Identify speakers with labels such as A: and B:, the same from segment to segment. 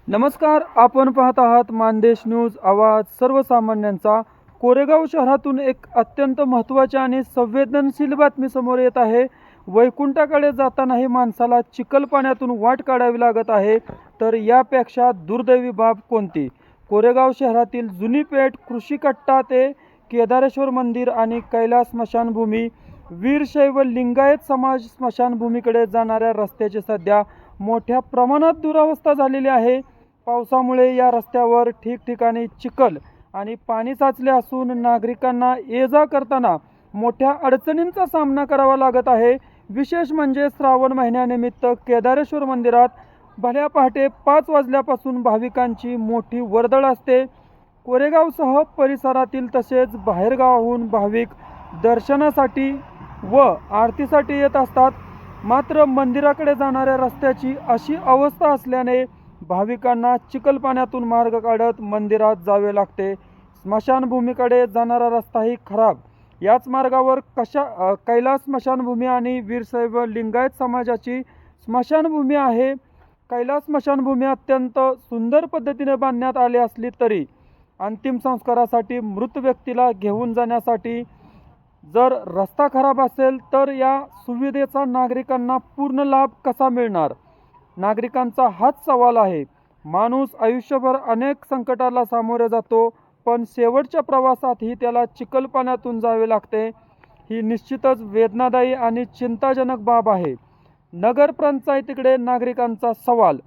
A: नमस्कार, आपण पाहत आहात मानदेश न्यूज आवाज सर्वसामान्यांचा। कोरेगाव शहरातून एक अत्यंत महत्त्वाची आणि संवेदनशील बातमी समोर येत आहे। वैकुंठाकडे जातानाही माणसाला चिखल पाण्यातून वाट काढावी लागत आहे, तर यापेक्षा दुर्दैवी बाब कोणती? कोरेगाव शहरातील जुनी पेठ, कृषी कट्टा ते केदारेश्वर मंदिर आणि कैलास स्मशानभूमी, वीरशैव लिंगायत समाज स्मशानभूमीकडे जाणाऱ्या रस्त्याची सध्या मोठ्या प्रमाणात दुरावस्था झालेली आहे। पावसामुळे या रस्त्यावर ठिकठिकाणी चिखल आणि पाणी साचले असून नागरिकांना ये-जा करताना मोठ्या अडचणींचा सामना करावा लागत आहे। विशेष म्हणजे श्रावण महिन्यानिमित्त केदारेश्वर मंदिरात भल्या पहाटे 5 वाजल्यापासून भाविकांची मोठी वर्दळ असते। कोरेगावसह परिसरातील तसेच बाहेरगावाहून भाविक दर्शनासाठी व आरतीसाठी येत असतात। मात्र मंदिराकडे जाणाऱ्या रस्त्याची अशी अवस्था असल्याने भाविकांना चिखल पाण्यातून मार्ग काढत मंदिरात जावे लागते। स्मशानभूमीकडे जाणारा रस्ताही खराब। याच मार्गावर कैलास स्मशानभूमी आणि वीरशैव लिंगायत समाजाची स्मशानभूमी आहे। कैलास स्मशानभूमी अत्यंत सुंदर पद्धतीने बांधण्यात आली असली तरी अंतिम संस्कारासाठी मृत व्यक्तीला घेऊन जाण्यासाठी जर रस्ता खराब असेल तर या सुविधेचा नागरिकांना पूर्ण लाभ कसा मिळणार? नागरिकांचा हाच सवाल आहे। माणूस आयुष्यभर अनेक संकटाला सामोरे जातो, पण शेवटच्या प्रवासातही त्याला चिखल पाण्यातून जावे लागते। ही निश्चितच वेदनादायी आणि चिंताजनक बाब आहे। नगरपंचायतीकडे नागरिकांचा सवाल।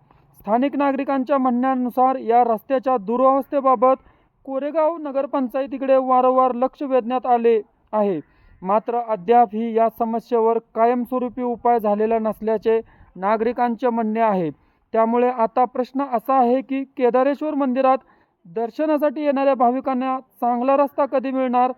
A: स्थानिक नागरिकांच्या म्हणण्यानुसार या रस्त्याच्या दुरवस्थेबाबत कोरेगाव नगरपंचायतीकडे वारंवार लक्ष वेधण्यात आले आहे, मात्र अद्यापही या समस्येवर कायमस्वरूपी उपाय झालेला नसल्याचे नागरिकांचे म्हणणे आहे। त्यामुळे आता प्रश्न असा आहे की केदारेश्वर मंदिरात दर्शनासाठी येणाऱ्या भाविकांना चांगला रस्ता कधी मिळणार?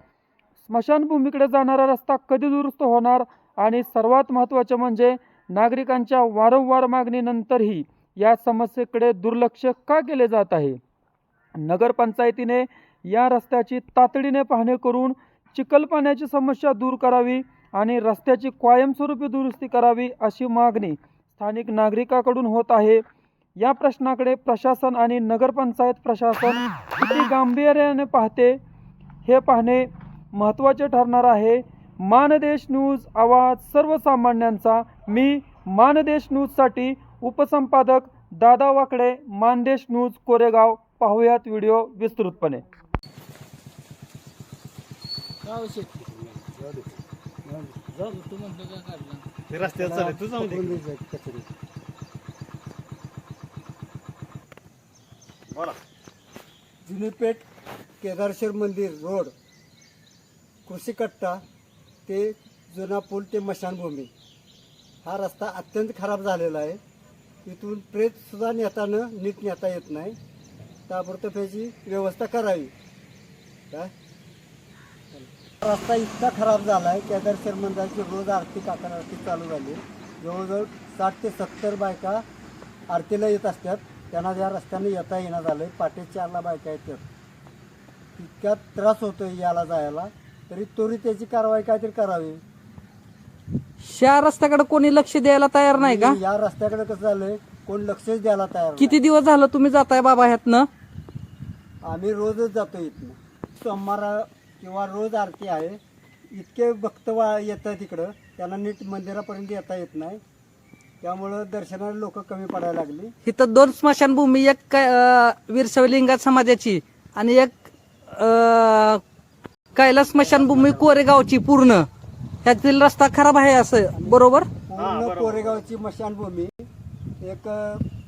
A: स्मशानभूमीकडे जाणारा रस्ता कधी दुरुस्त होणार? आणि सर्वात महत्त्वाचे म्हणजे नागरिकांच्या वारंवार मागणीनंतरही या समस्येकडे दुर्लक्ष का केले जात आहे? नगरपंचायतीने या रस्त्याची तातडीने पाहणी करून चिखल पाण्याची समस्या दूर करावी आणि रस्त्याची कायमस्वरूपी दुरुस्ती करावी अशी मागणी स्थानिक नागरिकांकडून होत आहे। या प्रश्नाकडे प्रशासन आणि नगरपंचायत प्रशासन किती गांभीर्याने पाहते हे पाहणे महत्त्वाचे ठरणार आहे। मानदेश न्यूज आवाज सर्वसामान्यांचा। मी मानदेश न्यूजसाठी उपसंपादक दादा वाकडे, मानदेश न्यूज कोरेगाव। पाहूयात व्हिडिओ विस्तृतपणे।
B: जुनी पेठ केदारेश्वर मंदिर रोड, कृषी कट्टा ते जुना पूल ते मशानभूमी हा रस्ता अत्यंत खराब झालेला आहे। इथून प्रेतसुद्धा नेताना नीट नेता येत नाही। ताबडतोब याची व्यवस्था करावी। काय रस्ता इतका खराब झाला आहे, केदारेश्वर मंदिराची रोज आरती काकड आरती चालू झाली। जवळजवळ 60 ते 70 बायका आरतीला येत असतात, त्यांना या रस्त्याने येता येणं झालं आहे। पाटे 4ला बायका येतात, इतका त्रास होतो याला जायला, तरी त्वरित त्याची कारवाई काहीतरी करावी।
C: या रस्त्याकडे कोणी लक्ष द्यायला तयार नाही का?
B: या रस्त्याकडे कसं झालंय, कोण लक्षच द्यायला तयार
C: किती दिवस झालं तुम्ही जाताय बाबा ह्यातनं?
B: आम्ही रोजच जातो इथनं, सोमवार किंवा रोज आरती आहे। इतके भक्त येतात तिकडं, त्यांना नीट मंदिरापर्यंत येता येत नाही, त्यामुळं दर्शनाला लोक कमी पडायला लागली।
C: इथं 2 स्मशानभूमी, एक वीरशैव लिंगायत समाजाची आणि एक कैलास स्मशानभूमी कोरेगावची पूर्ण। ह्यातील रस्ता खराब आहे असं बरोबर?
B: पूर्ण कोरेगावची स्मशानभूमी, एक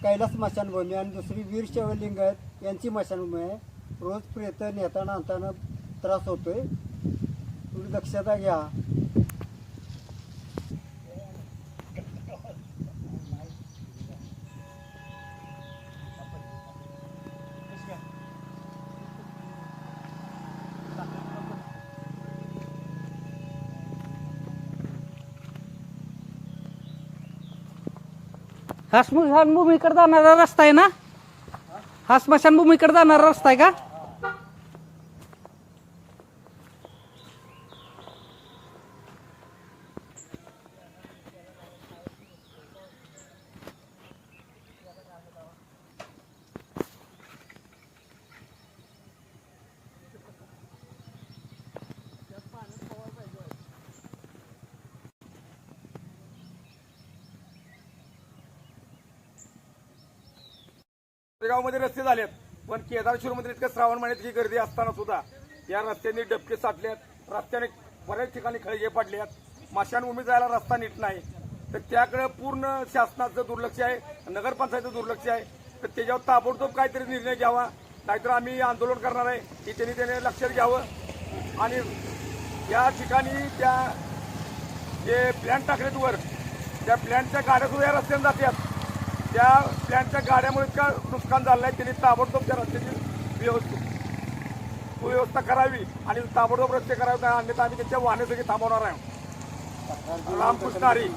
B: कैलास स्मशानभूमी आणि दुसरी वीरशैव लिंगायत यांची स्मशानभूमी आहे। रोज प्रेत नेताना आणताना त्रास होतोय, तुम्ही दक्षता घ्या।
C: हा स्मशानभूमीकडे जाणारा रस्ता आहे ना? हा स्मशानभूमीकडे जाणारा रस्ता आहे का?
D: गावामध्ये रस्ते झालेत, पण केदारेश्वरमध्ये इतकं श्रावण महिन्यात ही गर्दी असताना सुद्धा या रस्त्यांनी डबके साठल्यात, रस्त्याने बऱ्याच ठिकाणी खळगे पडल्यात, स्मशानभूमी जायला रस्ता नीट नाही. तर त्याकडे पूर्ण शासनाचं दुर्लक्ष आहे, नगरपंचायतीचं दुर्लक्ष आहे. तर त्याच्यावर ताबडतोब काहीतरी निर्णय घ्यावा, नाहीतर आम्ही आंदोलन करणार आहे की त्याने लक्षात घ्यावं. आणि या ठिकाणी त्या जे प्लॅन टाकलेत वर, त्या प्लॅनच्या गाड्या सुद्धा या रस्त्याने जातात. त्या प्लॅनच्या गाड्यामुळे इतकं नुकसान झालं आहे, त्यांनी ताबडतोब त्या रस्त्याची सुव्यवस्था करावी आणि ताबडतोब रस्ते करावे, अन्यथा आम्ही त्यांच्या वाहने सगळी थांबवणार आहे. रामकृष्ण हरी.